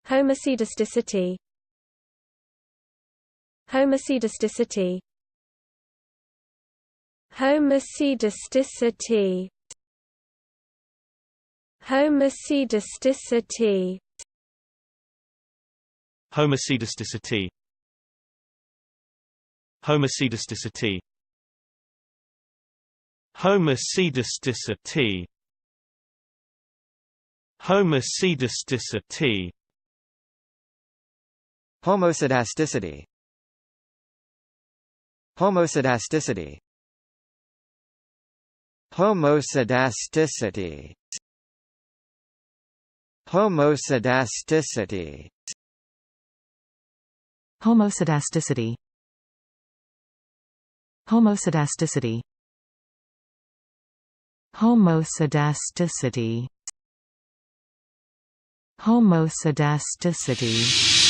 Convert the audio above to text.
Homoscedasticity. Homoscedasticity. Homoscedasticity. Homoscedasticity. Homoscedasticity. Homoscedasticity. Homoscedasticity. Homoscedasticity. Homoscedasticity. Homoscedasticity. Homoscedasticity. Homoscedasticity. Homoscedasticity. Homoscedasticity. Homoscedasticity. Homoscedasticity.